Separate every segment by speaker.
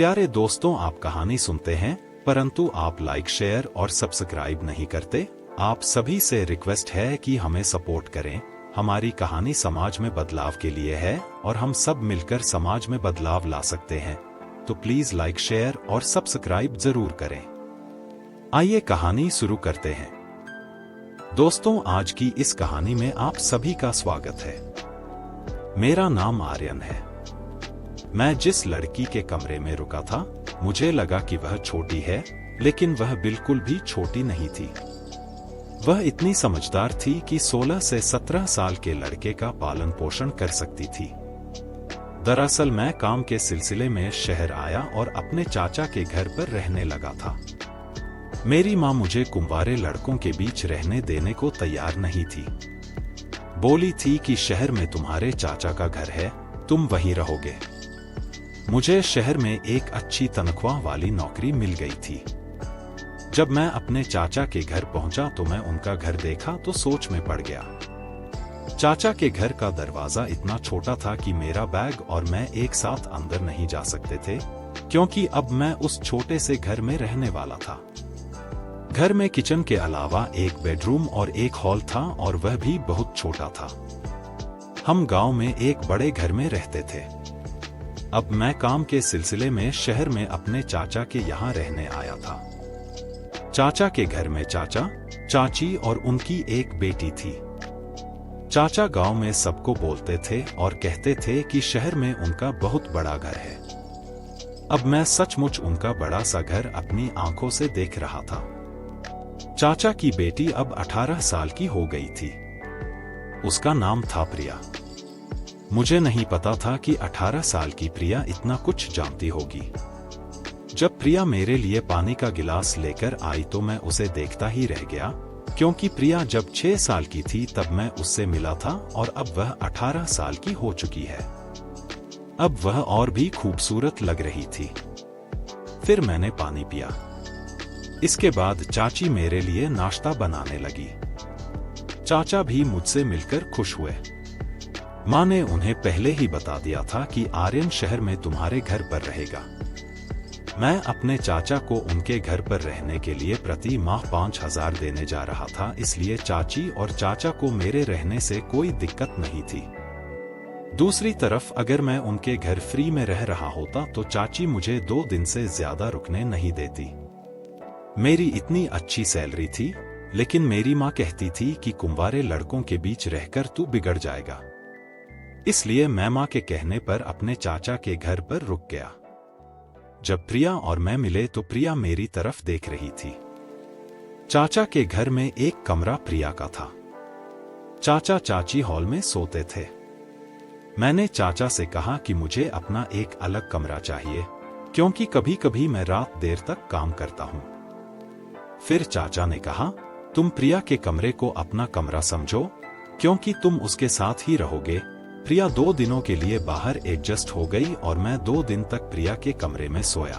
Speaker 1: प्यारे दोस्तों, आप कहानी सुनते हैं परंतु आप लाइक, शेयर और सब्सक्राइब नहीं करते। आप सभी से रिक्वेस्ट है कि हमें सपोर्ट करें। हमारी कहानी समाज में बदलाव के लिए है और हम सब मिलकर समाज में बदलाव ला सकते हैं। तो प्लीज लाइक, शेयर और सब्सक्राइब जरूर करें। आइए कहानी शुरू करते हैं। दोस्तों, आज की इस कहानी में आप सभी का स्वागत है। मेरा नाम आर्यन है। मैं जिस लड़की के कमरे में रुका था, मुझे लगा कि वह छोटी है, लेकिन वह बिल्कुल भी छोटी नहीं थी। वह इतनी समझदार थी कि 16 से 17 साल के लड़के का पालन पोषण कर सकती थी। दरअसल मैं काम के सिलसिले में शहर आया और अपने चाचा के घर पर रहने लगा था। मेरी माँ मुझे कुंवारे लड़कों के बीच रहने देने को तैयार नहीं थी। बोली थी कि शहर में तुम्हारे चाचा का घर है, तुम वहीं रहोगे। मुझे शहर में एक अच्छी तनख्वाह वाली नौकरी मिल गई थी। जब मैं अपने चाचा के घर पहुंचा तो मैं उनका घर देखा तो सोच में पड़ गया। चाचा के घर का दरवाजा इतना छोटा था कि मेरा बैग और मैं एक साथ अंदर नहीं जा सकते थे, क्योंकि अब मैं उस छोटे से घर में रहने वाला था। घर में किचन के अलावा एक बेडरूम और एक हॉल था और वह भी बहुत छोटा था। हम गांव में एक बड़े घर में रहते थे। अब मैं काम के सिलसिले में शहर में अपने चाचा के यहाँ रहने आया था। चाचा के घर में चाचा, चाची और उनकी एक बेटी थी। चाचा गांव में सबको बोलते थे और कहते थे कि शहर में उनका बहुत बड़ा घर है। अब मैं सचमुच उनका बड़ा सा घर अपनी आंखों से देख रहा था। चाचा की बेटी अब 18 साल की हो गई थी। उसका नाम था प्रिया। मुझे नहीं पता था कि 18 साल की प्रिया इतना कुछ जानती होगी। जब प्रिया मेरे लिए पानी का गिलास लेकर आई तो मैं उसे देखता ही रह गया, क्योंकि प्रिया जब 6 साल की थी तब मैं उससे मिला था और अब वह 18 साल की हो चुकी है। अब वह और भी खूबसूरत लग रही थी। फिर मैंने पानी पिया। इसके बाद चाची मेरे लिए नाश्ता बनाने लगी। चाचा भी मुझसे मिलकर खुश हुए। माँ ने उन्हें पहले ही बता दिया था कि आर्यन शहर में तुम्हारे घर पर रहेगा। मैं अपने चाचा को उनके घर पर रहने के लिए प्रति माह 5,000 देने जा रहा था, इसलिए चाची और चाचा को मेरे रहने से कोई दिक्कत नहीं थी। दूसरी तरफ अगर मैं उनके घर फ्री में रह रहा होता तो चाची मुझे 2 दिन से ज्यादा रुकने नहीं देती। मेरी इतनी अच्छी सैलरी थी, लेकिन मेरी माँ कहती थी कि कुंवारे लड़कों के बीच रहकर तू बिगड़ जाएगा। इसलिए मैं माँ के कहने पर अपने चाचा के घर पर रुक गया। जब प्रिया और मैं मिले तो प्रिया मेरी तरफ देख रही थी। चाचा के घर में एक कमरा प्रिया का था। चाचा चाची हॉल में सोते थे। मैंने चाचा से कहा कि मुझे अपना एक अलग कमरा चाहिए, क्योंकि कभी कभी मैं रात देर तक काम करता हूँ। फिर चाचा ने कहा, तुम प्रिया के कमरे को अपना कमरा समझो, क्योंकि तुम उसके साथ ही रहोगे। प्रिया 2 दिनों के लिए बाहर एडजस्ट हो गई और मैं 2 दिन तक प्रिया के कमरे में सोया।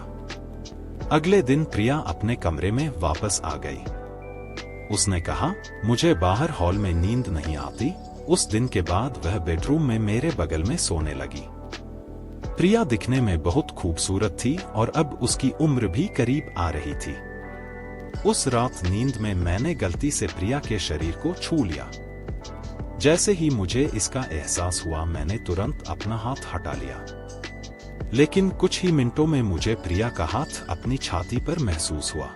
Speaker 1: अगले दिन प्रिया अपने कमरे में वापस आ गई। उसने कहा, मुझे बाहर हॉल में नींद नहीं आती। उस दिन के बाद वह बेडरूम में मेरे बगल में सोने लगी। प्रिया दिखने में बहुत खूबसूरत थी और अब उसकी उम्र भी करीब आ रही थी। उस रात नींद में मैंने गलती से प्रिया के शरीर को छू लिया। जैसे ही मुझे इसका एहसास हुआ, मैंने तुरंत अपना हाथ हटा लिया। लेकिन कुछ ही मिनटों में मुझे प्रिया का हाथ अपनी छाती पर महसूस हुआ।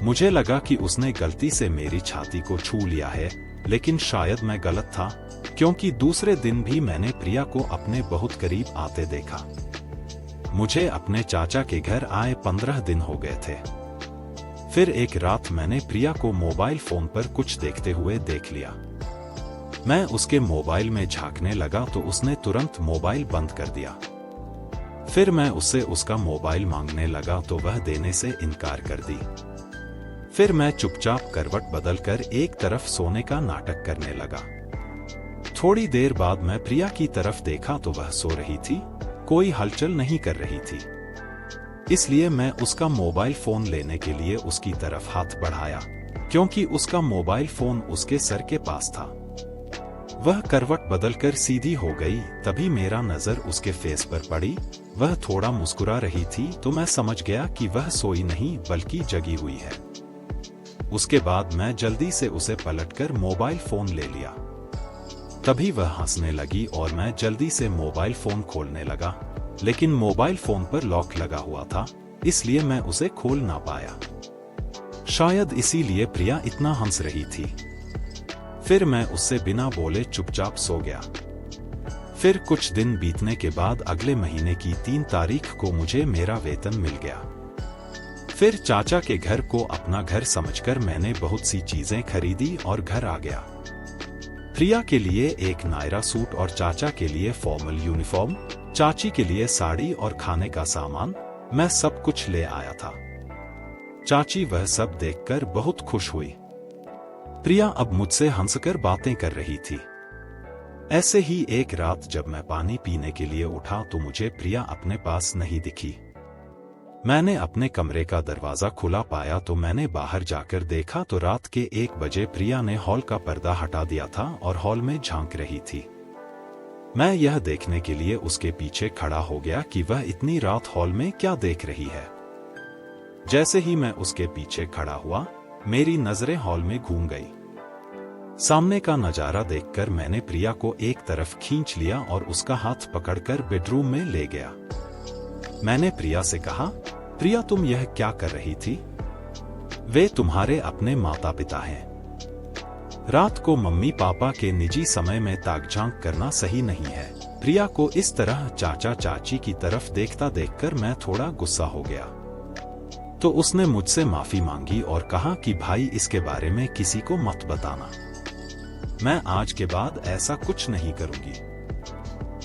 Speaker 1: मुझे लगा कि उसने गलती से मेरी छाती को छू लिया है, लेकिन शायद मैं गलत था, क्योंकि दूसरे दिन भी मैंने प्रिया को अपने बहुत करीब आते देखा। मुझे अपने चाचा के घर आए 15 दिन हो गए थे। फिर एक रात मैंने प्रिया को मोबाइल फोन पर कुछ देखते हुए देख लिया। मैं उसके मोबाइल में झांकने लगा तो उसने तुरंत मोबाइल बंद कर दिया। फिर मैं उससे उसका मोबाइल मांगने लगा तो वह देने से इनकार कर दी। फिर मैं चुपचाप करवट बदलकर एक तरफ सोने का नाटक करने लगा। थोड़ी देर बाद मैं प्रिया की तरफ देखा तो वह सो रही थी, कोई हलचल नहीं कर रही थी। इसलिए मैं उसका मोबाइल फोन लेने के लिए उसकी तरफ हाथ बढ़ाया, क्योंकि उसका मोबाइल फोन उसके सर के पास था। वह करवट बदलकर सीधी हो गई। तभी मेरा नजर उसके फेस पर पड़ी। वह थोड़ा मुस्कुरा रही थी तो मैं समझ गया कि वह सोई नहीं बल्कि जगी हुई है। उसके बाद मैं जल्दी से उसे पलटकर मोबाइल फोन ले लिया। तभी वह हंसने लगी और मैं जल्दी से मोबाइल फोन खोलने लगा, लेकिन मोबाइल फोन पर लॉक लगा हुआ था, इसलिए मैं उसे खोल ना पाया। शायद इसीलिए प्रिया इतना हंस रही थी। फिर मैं उससे बिना बोले चुपचाप सो गया। फिर कुछ दिन बीतने के बाद अगले महीने की 3 तारीख को मुझे मेरा वेतन मिल गया। फिर चाचा के घर को अपना घर समझकर मैंने बहुत सी चीजें खरीदी और घर आ गया। प्रिया के लिए एक नायरा सूट और चाचा के लिए फॉर्मल यूनिफॉर्म, चाची के लिए साड़ी और खाने का सामान, मैं सब कुछ ले आया था। चाची वह सब देखकर बहुत खुश हुई। प्रिया अब मुझसे हंसकर बातें कर रही थी। ऐसे ही एक रात जब मैं पानी पीने के लिए उठा तो मुझे प्रिया अपने पास नहीं दिखी। मैंने अपने कमरे का दरवाजा खुला पाया तो मैंने बाहर जाकर देखा तो रात के 1 बजे प्रिया ने हॉल का पर्दा हटा दिया था और हॉल में झांक रही थी। मैं यह देखने के लिए उसके पीछे खड़ा हो गया कि वह इतनी रात हॉल में क्या देख रही है। जैसे ही मैं उसके पीछे खड़ा हुआ, मेरी नजरें हॉल में घूम गई। सामने का नजारा देखकर मैंने प्रिया को एक तरफ खींच लिया और उसका हाथ पकड़कर बेडरूम में ले गया। मैंने प्रिया से कहा, प्रिया तुम यह क्या कर रही थी? वे तुम्हारे अपने माता पिता हैं। रात को मम्मी पापा के निजी समय में ताक-झांक करना सही नहीं है। प्रिया को इस तरह चाचा चाची की तरफ देखता देखकर मैं थोड़ा गुस्सा हो गया। तो उसने मुझसे माफी मांगी और कहा कि भाई इसके बारे में किसी को मत बताना। मैं आज के बाद ऐसा कुछ नहीं करूंगी।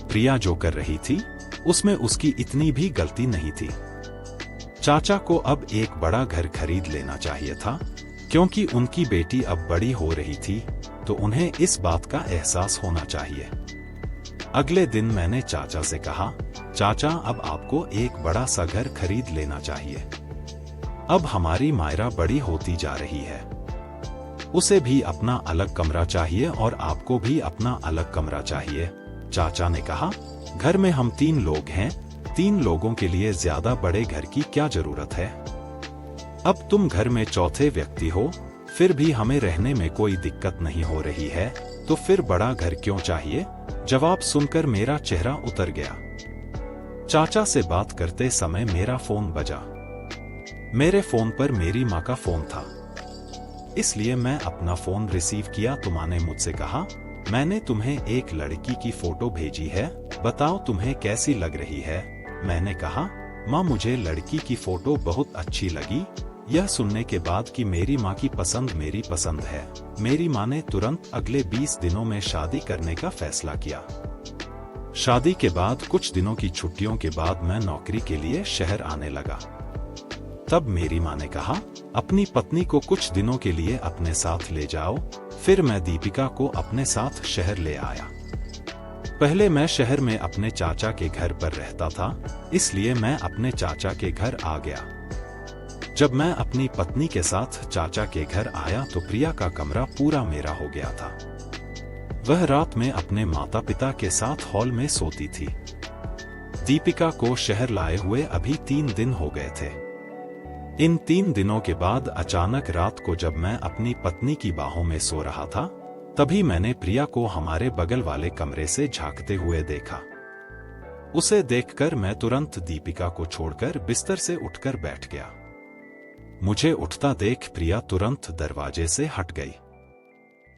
Speaker 1: प्रिया जो कर रही थी उसमें उसकी इतनी भी गलती नहीं थी। चाचा को अब एक बड़ा घर खरीद लेना चाहिए था, क्योंकि उनकी बेटी अब बड़ी हो रही थी, तो उन्हें इस बात का एहसास होना चाहिए। अगले दिन मैंने चाचा से कहा, चाचा अब आपको एक बड़ा सा घर खरीद लेना चाहिए। अब हमारी मायरा बड़ी होती जा रही है, उसे भी अपना अलग कमरा चाहिए और आपको भी अपना अलग कमरा चाहिए। चाचा ने कहा, घर में हम 3 लोग हैं, 3 लोगों के लिए ज्यादा बड़े घर की क्या जरूरत है? अब तुम घर में चौथे व्यक्ति हो, फिर भी हमें रहने में कोई दिक्कत नहीं हो रही है, तो फिर बड़ा घर क्यों चाहिए? जवाब सुनकर मेरा चेहरा उतर गया। चाचा से बात करते समय मेरा फोन बजा। मेरे फोन पर मेरी माँ का फोन था, इसलिए मैं अपना फोन रिसीव किया तो माँ ने मुझसे कहा, मैंने तुम्हें एक लड़की की फोटो भेजी है, बताओ तुम्हें कैसी लग रही है? मैंने कहा, माँ मुझे लड़की की फोटो बहुत अच्छी लगी। यह सुनने के बाद कि मेरी माँ की पसंद मेरी पसंद है, मेरी माँ ने तुरंत अगले 20 दिनों में शादी करने का फैसला किया। शादी के बाद कुछ दिनों की छुट्टियों के बाद मैं नौकरी के लिए शहर आने लगा। तब मेरी माँ ने कहा, अपनी पत्नी को कुछ दिनों के लिए अपने साथ ले जाओ। फिर मैं दीपिका को अपने साथ शहर ले आया। पहले मैं शहर में अपने चाचा के घर पर रहता था, इसलिए मैं अपने चाचा के घर आ गया। जब मैं अपनी पत्नी के साथ चाचा के घर आया तो प्रिया का कमरा पूरा मेरा हो गया था। वह रात में अपने माता पिता के साथ हॉल में सोती थी। दीपिका को शहर लाए हुए अभी 3 दिन हो गए थे। इन 3 दिनों के बाद अचानक रात को जब मैं अपनी पत्नी की बाहों में सो रहा था, तभी मैंने प्रिया को हमारे बगल वाले कमरे से झांकते हुए देखा। उसे देखकर मैं तुरंत दीपिका को छोड़कर बिस्तर से उठकर बैठ गया। मुझे उठता देख प्रिया तुरंत दरवाजे से हट गई।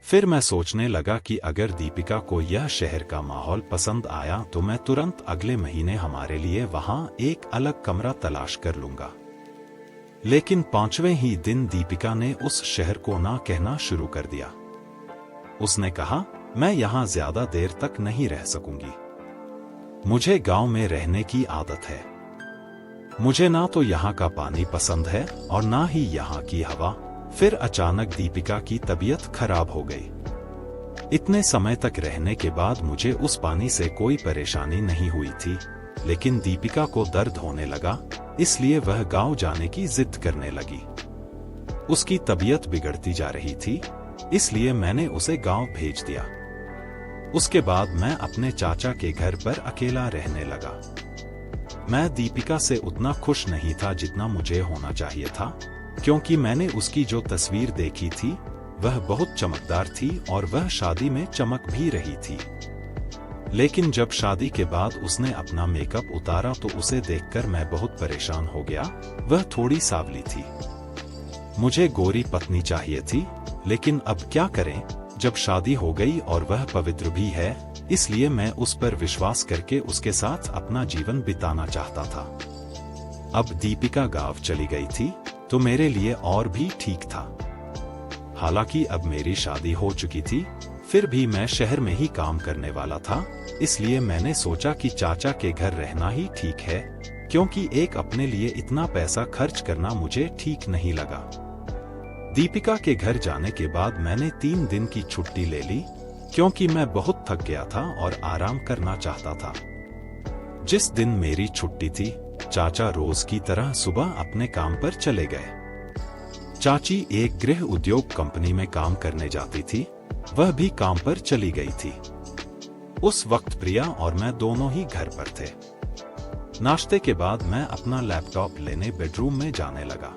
Speaker 1: फिर मैं सोचने लगा कि अगर दीपिका को यह शहर का माहौल पसंद आया तो मैं तुरंत अगले महीने हमारे लिए वहां एक अलग कमरा तलाश कर लूंगा। लेकिन 5वें ही दिन दीपिका ने उस शहर को ना कहना शुरू कर दिया। उसने कहा, मैं यहाँ ज्यादा देर तक नहीं रह सकूंगी। मुझे गांव में रहने की आदत है। मुझे ना तो यहाँ का पानी पसंद है और ना ही यहाँ की हवा। फिर अचानक दीपिका की तबीयत खराब हो गई। इतने समय तक रहने के बाद मुझे उस पानी से कोई परेशानी नहीं हुई थी, लेकिन दीपिका को दर्द होने लगा, इसलिए वह गांव जाने की जिद करने लगी। उसकी तबीयत बिगड़ती जा रही थी, इसलिए मैंने उसे गांव भेज दिया। उसके बाद मैं अपने चाचा के घर पर अकेला रहने लगा। मैं दीपिका से उतना खुश नहीं था जितना मुझे होना चाहिए था, क्योंकि मैंने उसकी जो तस्वीर देखी थी वह बहुत चमकदार थी और वह शादी में चमक भी रही थी। लेकिन जब शादी के बाद उसने अपना मेकअप उतारा तो उसे देखकर मैं बहुत परेशान हो गया। वह थोड़ी सांवली थी। मुझे गोरी पत्नी चाहिए थी, लेकिन अब क्या करें जब शादी हो गई और वह पवित्र भी है, इसलिए मैं उस पर विश्वास करके उसके साथ अपना जीवन बिताना चाहता था। अब दीपिका गांव चली गई थी तो मेरे लिए और भी ठीक था। हालांकि अब मेरी शादी हो चुकी थी, फिर भी मैं शहर में ही काम करने वाला था, इसलिए मैंने सोचा कि चाचा के घर रहना ही ठीक है, क्योंकि एक अपने लिए इतना पैसा खर्च करना मुझे ठीक नहीं लगा। दीपिका के घर जाने के बाद मैंने 3 दिन की छुट्टी ले ली, क्योंकि मैं बहुत थक गया था और आराम करना चाहता था। जिस दिन मेरी छुट्टी थी, चाचा रोज की तरह सुबह अपने काम पर चले गए। चाची एक गृह उद्योग कंपनी में काम करने जाती थी, वह भी काम पर चली गई थी। उस वक्त प्रिया और मैं दोनों ही घर पर थे। नाश्ते के बाद मैं अपना लैपटॉप लेने बेडरूम में जाने लगा।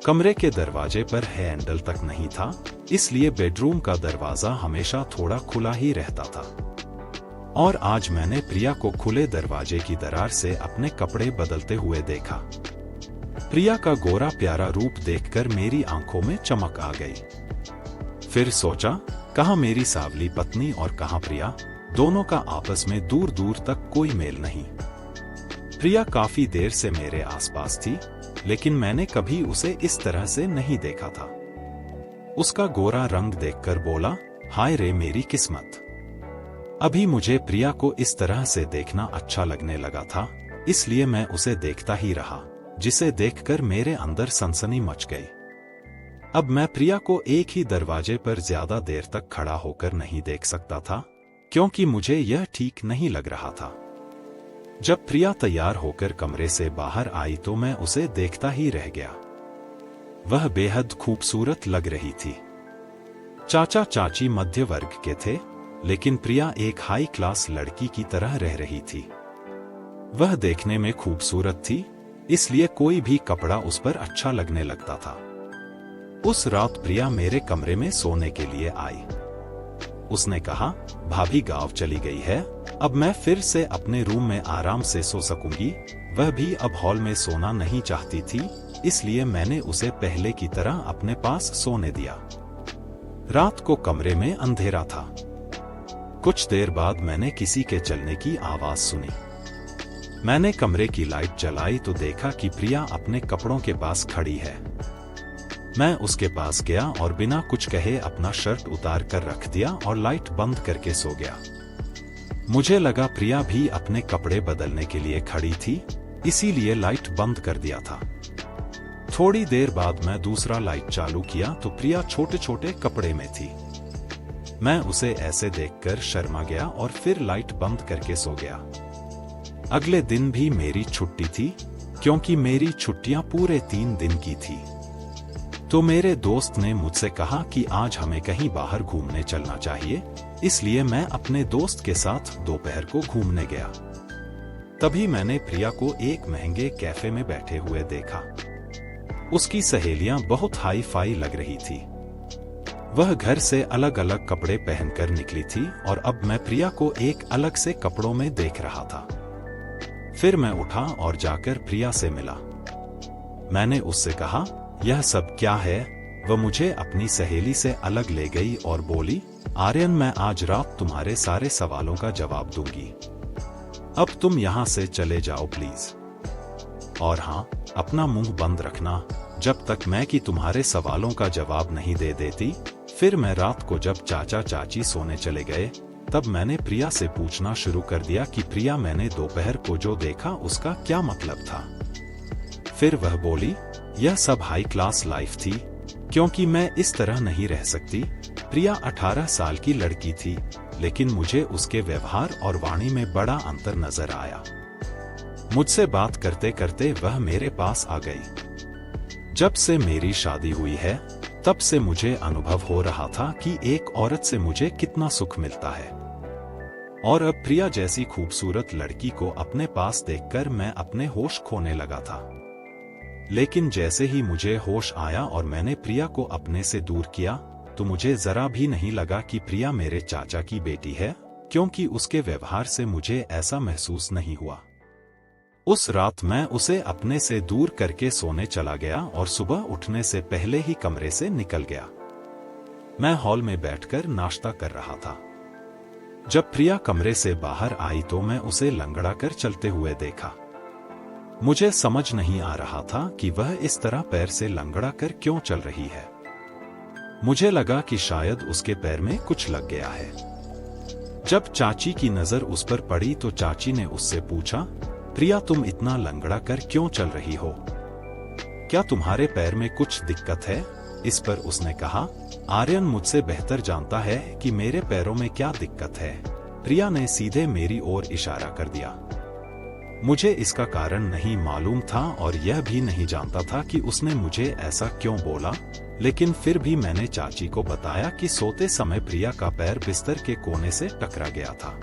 Speaker 1: कमरे के दरवाजे पर हैंडल तक नहीं था, इसलिए बेडरूम का दरवाजा हमेशा थोड़ा खुला ही रहता था। और आज मैंने प्रिया को खुले दरवाजे की दरार से अपने कपड़े बदलते हुए देखा। प्रिया का गोरा प्यारा रूप देखकर मेरी आंखों में चमक आ गई। फिर सोचा, कहाँ मेरी सांवली पत्नी और कहाँ प्रिया, दोनों का आपस में दूर दूर तक कोई मेल नहीं। प्रिया काफी देर से मेरे आसपास थी, लेकिन मैंने कभी उसे इस तरह से नहीं देखा था। उसका गोरा रंग देखकर बोला, हाय रे मेरी किस्मत। अभी मुझे प्रिया को इस तरह से देखना अच्छा लगने लगा था, इसलिए मैं उसे देखता ही रहा, जिसे देखकर मेरे अंदर सनसनी मच गई। अब मैं प्रिया को एक ही दरवाजे पर ज्यादा देर तक खड़ा होकर नहीं देख सकता था, क्योंकि मुझे यह ठीक नहीं लग रहा था। जब प्रिया तैयार होकर कमरे से बाहर आई तो मैं उसे देखता ही रह गया। वह बेहद खूबसूरत लग रही थी। चाचा चाची मध्य वर्ग के थे, लेकिन प्रिया एक हाई क्लास लड़की की तरह रह रही थी। वह देखने में खूबसूरत थी, इसलिए कोई भी कपड़ा उस पर अच्छा लगने लगता था। उस रात प्रिया मेरे कमरे में सोने के लिए आई। उसने कहा, भाभी गांव चली गई है, अब मैं फिर से अपने रूम में आराम से सो सकूंगी। वह भी अब हॉल में सोना नहीं चाहती थी, इसलिए मैंने उसे पहले की तरह अपने पास सोने दिया। रात को कमरे में अंधेरा था। कुछ देर बाद मैंने किसी के चलने की आवाज सुनी। मैंने कमरे की लाइट जलाई तो देखा कि प्रिया अपने कपड़ों के पास खड़ी है। मैं उसके पास गया और बिना कुछ कहे अपना शर्ट उतार कर रख दिया और लाइट बंद करके सो गया। मुझे लगा प्रिया भी अपने कपड़े बदलने के लिए खड़ी थी, इसीलिए लाइट बंद कर दिया था। थोड़ी देर बाद मैं दूसरा लाइट चालू किया तो प्रिया छोटे छोटे कपड़े में थी। मैं उसे ऐसे देखकर शर्मा गया और फिर लाइट बंद करके सो गया। अगले दिन भी मेरी छुट्टी थी, क्योंकि मेरी छुट्टियां पूरे 3 दिन की थी। तो मेरे दोस्त ने मुझसे कहा कि आज हमें कहीं बाहर घूमने चलना चाहिए, इसलिए मैं अपने दोस्त के साथ दोपहर को घूमने गया। तभी मैंने प्रिया को एक महंगे कैफे में बैठे हुए देखा। उसकी सहेलियां बहुत हाई फाई लग रही थी। वह घर से अलग अलग कपड़े पहनकर निकली थी और अब मैं प्रिया को एक अलग से कपड़ों में देख रहा था। फिर मैं उठा और जाकर प्रिया से मिला। मैंने उससे कहा, यह सब क्या है? वह मुझे अपनी सहेली से अलग ले गई और बोली, आर्यन मैं आज रात तुम्हारे सारे सवालों का जवाब दूंगी। अब तुम यहाँ से चले जाओ प्लीज। और हाँ, अपना मुंह बंद रखना जब तक मैं कि तुम्हारे सवालों का जवाब नहीं दे देती। फिर मैं रात को जब चाचा चाची सोने चले गए, तब मैंने प्रिया से पूछना शुरू कर दिया कि प्रिया मैंने दोपहर को जो देखा उसका क्या मतलब था। फिर वह बोली, यह सब हाई क्लास लाइफ थी, क्योंकि मैं इस तरह नहीं रह सकती। प्रिया 18 साल की लड़की थी, लेकिन मुझे उसके व्यवहार और वाणी में बड़ा अंतर नजर आया। मुझसे बात करते करते वह मेरे पास आ गई। जब से मेरी शादी हुई है, तब से मुझे अनुभव हो रहा था कि एक औरत से मुझे कितना सुख मिलता है। और अब प्रिया जैसी खूबसूरत लड़की को अपने पास देखकर मैं अपने होश खोने लगा था। लेकिन जैसे ही मुझे होश आया और मैंने प्रिया को अपने से दूर किया, तो मुझे जरा भी नहीं लगा कि प्रिया मेरे चाचा की बेटी है, क्योंकि उसके व्यवहार से मुझे ऐसा महसूस नहीं हुआ। उस रात मैं उसे अपने से दूर करके सोने चला गया और सुबह उठने से पहले ही कमरे से निकल गया। मैं हॉल में बैठकर नाश्ता कर रहा था। जब प्रिया कमरे से बाहर आई तो मैं उसे लंगड़ा कर चलते हुए देखा। मुझे समझ नहीं आ रहा था कि वह इस तरह पैर से लंगड़ा कर क्यों चल रही है। मुझे लगा कि शायद उसके पैर में कुछ लग गया है। जब चाची की नजर उस पर पड़ी तो चाची ने उससे पूछा, प्रिया तुम इतना लंगड़ा कर क्यों चल रही हो? क्या तुम्हारे पैर में कुछ दिक्कत है? इस पर उसने कहा, आर्यन मुझसे बेहतर जानता है कि मेरे पैरों में क्या दिक्कत है। प्रिया ने सीधे मेरी ओर इशारा कर दिया। मुझे इसका कारण नहीं मालूम था और यह भी नहीं जानता था कि उसने मुझे ऐसा क्यों बोला, लेकिन फिर भी मैंने चाची को बताया कि सोते समय प्रिया का पैर बिस्तर के कोने से टकरा गया था।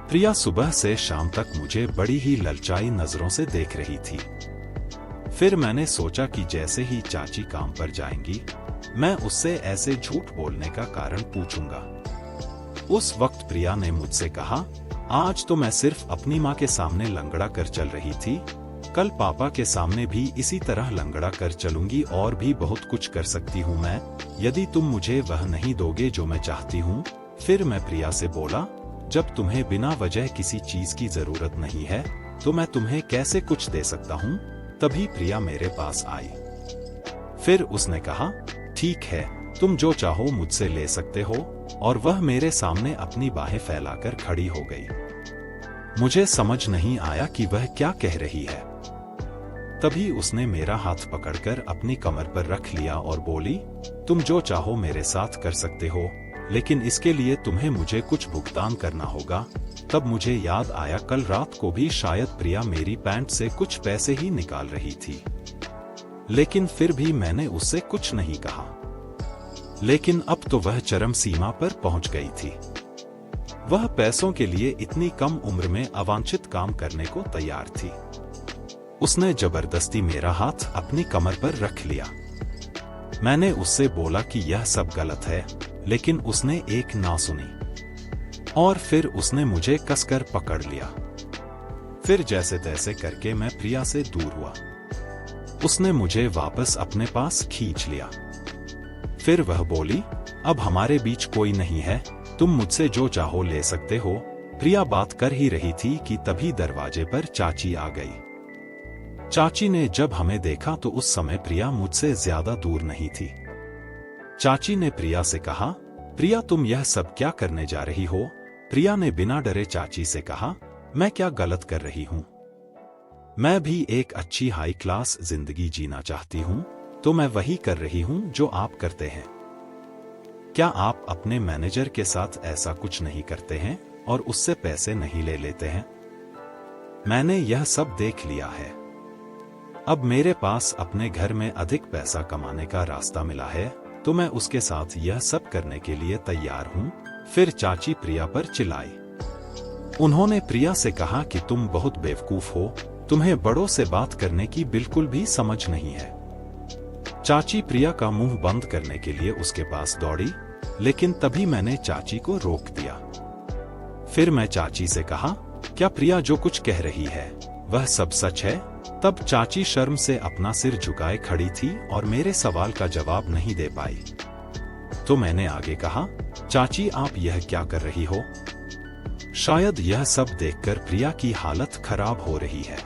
Speaker 1: प्रिया सुबह से शाम तक मुझे बड़ी ही ललचाई नजरों से देख रही थी। फिर मैंने सोचा कि जैसे ही चाची काम पर जाएंगी, मैं उससे ऐसे झूठ बोलने का कारण पूछूंगा। उस वक्त प्रिया ने मुझसे कहा, आज तो मैं सिर्फ अपनी माँ के सामने लंगड़ा कर चल रही थी, कल पापा के सामने भी इसी तरह लंगड़ा कर चलूंगी और भी बहुत कुछ कर सकती हूँ मैं, यदि तुम मुझे वह नहीं दोगे जो मैं चाहती हूँ। फिर मैं प्रिया से बोला, जब तुम्हें बिना वजह किसी चीज की जरूरत नहीं है तो मैं तुम्हें कैसे कुछ दे सकता हूँ? तभी प्रिया मेरे पास आई। फिर उसने कहा, ठीक है, तुम जो चाहो मुझसे ले सकते हो, और वह मेरे सामने अपनी बाहें फैलाकर खड़ी हो गई। मुझे समझ नहीं आया कि वह क्या कह रही है। तभी उसने मेरा हाथ पकड़कर अपनी कमर पर रख लिया और बोली, तुम जो चाहो मेरे साथ कर सकते हो, लेकिन इसके लिए तुम्हें मुझे कुछ भुगतान करना होगा। तब मुझे याद आया कल रात को भी शायद प्रिया मेरी पैंट से कुछ पैसे ही निकाल रही थी, लेकिन फिर भी मैंने उससे कुछ नहीं कहा। लेकिन अब तो वह चरम सीमा पर पहुंच गई थी। वह पैसों के लिए इतनी कम उम्र में अवांछित काम करने को तैयार थी। उसने जबरदस्ती मेरा हाथ अपनी कमर पर रख लिया। मैंने उससे बोला कि यह सब गलत है, लेकिन उसने एक ना सुनी और फिर उसने मुझे कसकर पकड़ लिया। फिर जैसे तैसे करके मैं प्रिया से दूर हुआ। उसने मुझे वापस अपने पास खींच लिया। फिर वह बोली, अब हमारे बीच कोई नहीं है, तुम मुझसे जो चाहो ले सकते हो। प्रिया बात कर ही रही थी कि तभी दरवाजे पर चाची आ गई। चाची ने जब हमें देखा तो उस समय प्रिया मुझसे ज्यादा दूर नहीं थी। चाची ने प्रिया से कहा, प्रिया तुम यह सब क्या करने जा रही हो? प्रिया ने बिना डरे चाची से कहा, मैं क्या गलत कर रही हूँ? मैं भी एक अच्छी हाई क्लास जिंदगी जीना चाहती हूँ, तो मैं वही कर रही हूँ जो आप करते हैं। क्या आप अपने मैनेजर के साथ ऐसा कुछ नहीं करते हैं और उससे पैसे नहीं ले लेते हैं? मैंने यह सब देख लिया है। अब मेरे पास अपने घर में अधिक पैसा कमाने का रास्ता मिला है, तो मैं उसके साथ यह सब करने के लिए तैयार हूँ। फिर चाची प्रिया पर चिल्लाई। उन्होंने प्रिया से कहा कि तुम बहुत बेवकूफ हो, तुम्हें बड़ों से बात करने की बिल्कुल भी समझ नहीं है। चाची प्रिया का मुंह बंद करने के लिए उसके पास दौड़ी, लेकिन तभी मैंने चाची को रोक दिया। फिर मैं चाची से कहा, क्या प्रिया जो कुछ कह रही है वह सब सच है? तब चाची शर्म से अपना सिर झुकाए खड़ी थी और मेरे सवाल का जवाब नहीं दे पाई। तो मैंने आगे कहा, चाची आप यह क्या कर रही हो? शायद यह सब देखकर प्रिया की हालत खराब हो रही है।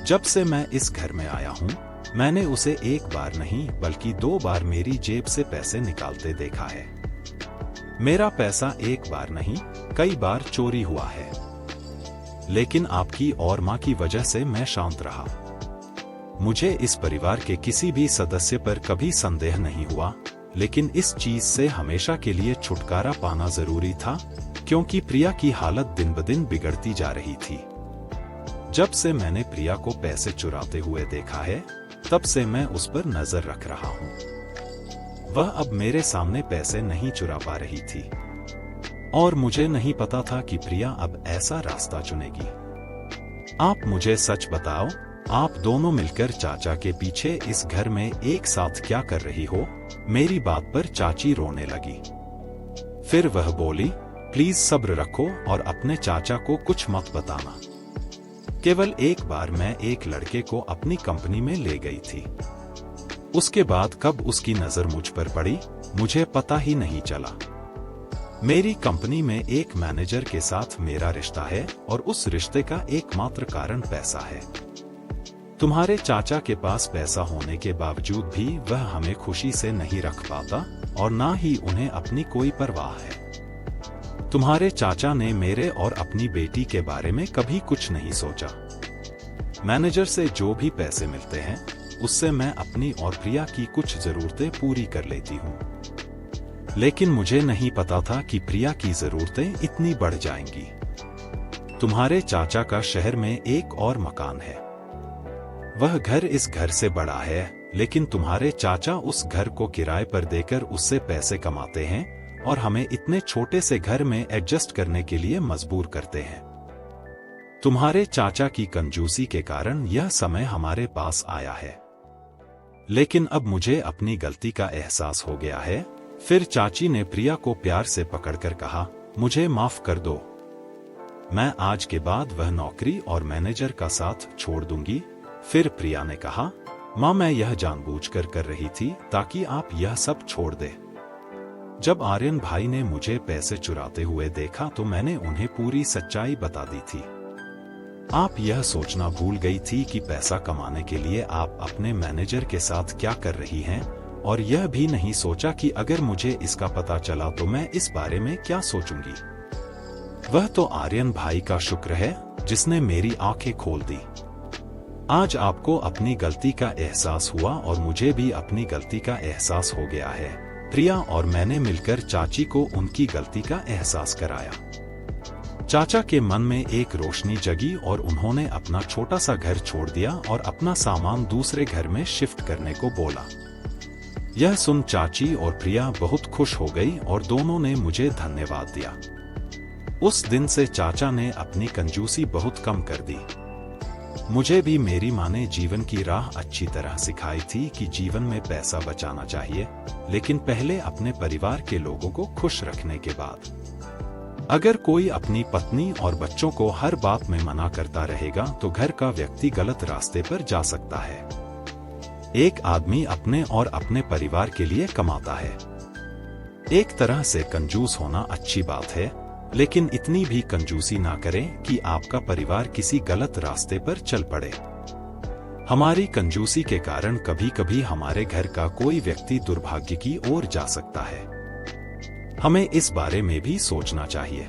Speaker 1: जब से मैं इस घर में आया हूँ, मैंने उसे एक बार नहीं बल्कि 2 बार मेरी जेब से पैसे निकालते देखा है। मेरा पैसा एक बार नहीं कई बार चोरी हुआ है, लेकिन आपकी और माँ की वजह से मैं शांत रहा। मुझे इस परिवार के किसी भी सदस्य पर कभी संदेह नहीं हुआ, लेकिन इस चीज से हमेशा के लिए छुटकारा पाना जरूरी था, क्योंकि प्रिया की हालत दिन ब दिन बिगड़ती जा रही थी। जब से मैंने प्रिया को पैसे चुराते हुए देखा है, तब से मैं उस पर नजर रख रहा हूँ। वह अब मेरे सामने पैसे नहीं चुरा पा रही थी। और मुझे नहीं पता था कि प्रिया अब ऐसा रास्ता चुनेगी। आप मुझे सच बताओ, आप दोनों मिलकर चाचा के पीछे इस घर में एक साथ क्या कर रही हो? मेरी बात पर चाची रोने लगी। फिर वह बोली, प्लीज सब्र रखो और अपने चाचा को कुछ मत बताना। केवल एक बार मैं एक लड़के को अपनी कंपनी में ले गई थी। उसके बाद कब उसकी नजर मुझ पर पड़ी, मुझे पता ही नहीं चला। मेरी कंपनी में एक मैनेजर के साथ मेरा रिश्ता है और उस रिश्ते का एकमात्र कारण पैसा है। तुम्हारे चाचा के पास पैसा होने के बावजूद भी वह हमें खुशी से नहीं रख पाता और ना ही उन्हें अपनी कोई परवाह है। तुम्हारे चाचा ने मेरे और अपनी बेटी के बारे में कभी कुछ नहीं सोचा। मैनेजर से जो भी पैसे मिलते हैं उससे मैं अपनी और प्रिया की कुछ जरूरतें पूरी कर लेती हूँ। लेकिन मुझे नहीं पता था कि प्रिया की जरूरतें इतनी बढ़ जाएंगी। तुम्हारे चाचा का शहर में एक और मकान है। वह घर इस घर से बड़ा है, लेकिन तुम्हारे चाचा उस घर को किराए पर देकर उससे पैसे कमाते हैं और हमें इतने छोटे से घर में एडजस्ट करने के लिए मजबूर करते हैं। तुम्हारे चाचा की कंजूसी के कारण यह समय हमारे पास आया है। लेकिन अब मुझे अपनी गलती का एहसास हो गया है। फिर चाची ने प्रिया को प्यार से पकड़कर कहा, मुझे माफ कर दो। मैं आज के बाद वह नौकरी और मैनेजर का साथ छोड़ दूंगी। फिर प्रिया ने कहा, माँ मैं यह जानबूझकर कर रही थी ताकि आप यह सब छोड़ दे। जब आर्यन भाई ने मुझे पैसे चुराते हुए देखा तो मैंने उन्हें पूरी सच्चाई बता दी थी। आप यह सोचना भूल गई थी कि पैसा कमाने के लिए आप अपने मैनेजर के साथ क्या कर रही हैं, और यह भी नहीं सोचा कि अगर मुझे इसका पता चला तो मैं इस बारे में क्या सोचूंगी। वह तो आर्यन भाई का शुक्र है जिसने मेरी आंखें खोल दी। आज आपको अपनी गलती का एहसास हुआ और मुझे भी अपनी गलती का एहसास हो गया है। प्रिया और मैंने मिलकर चाची को उनकी गलती का एहसास कराया। चाचा के मन में एक रोशनी जगी और उन्होंने अपना छोटा सा घर छोड़ दिया और अपना सामान दूसरे घर में शिफ्ट करने को बोला। यह सुन चाची और प्रिया बहुत खुश हो गई और दोनों ने मुझे धन्यवाद दिया। उस दिन से चाचा ने अपनी कंजूसी बहुत कम कर दी। मुझे भी मेरी माँ ने जीवन की राह अच्छी तरह सिखाई थी कि जीवन में पैसा बचाना चाहिए, लेकिन पहले अपने परिवार के लोगों को खुश रखने के बाद। अगर कोई अपनी पत्नी और बच्चों को हर बात में मना करता रहेगा तो घर का व्यक्ति गलत रास्ते पर जा सकता है। एक आदमी अपने और अपने परिवार के लिए कमाता है। एक तरह से कंजूस होना अच्छी बात है, लेकिन इतनी भी कंजूसी ना करें कि आपका परिवार किसी गलत रास्ते पर चल पड़े। हमारी कंजूसी के कारण कभी कभी हमारे घर का कोई व्यक्ति दुर्भाग्य की ओर जा सकता है। हमें इस बारे में भी सोचना चाहिए।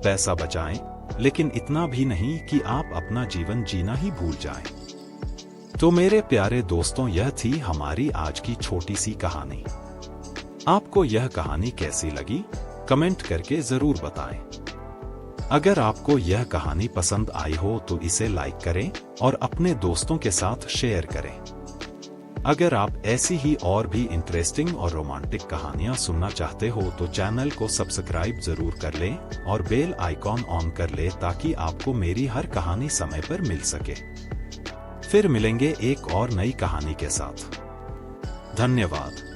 Speaker 1: पैसा बचाएं, लेकिन इतना भी नहीं कि आप अपना जीवन जीना ही भूल जाएं। तो मेरे प्यारे दोस्तों, यह थी हमारी आज की छोटी सी कहानी। आपको यह कहानी कैसी लगी? कमेंट करके जरूर बताएं। अगर आपको यह कहानी पसंद आई हो तो इसे लाइक करें और अपने दोस्तों के साथ शेयर करें। अगर आप ऐसी ही और भी इंटरेस्टिंग और रोमांटिक कहानियां सुनना चाहते हो तो चैनल को सब्सक्राइब जरूर कर लें और बेल आइकॉन ऑन कर लें ताकि आपको मेरी हर कहानी समय पर मिल सके। फिर मिलेंगे एक और नई कहानी के साथ। धन्यवाद।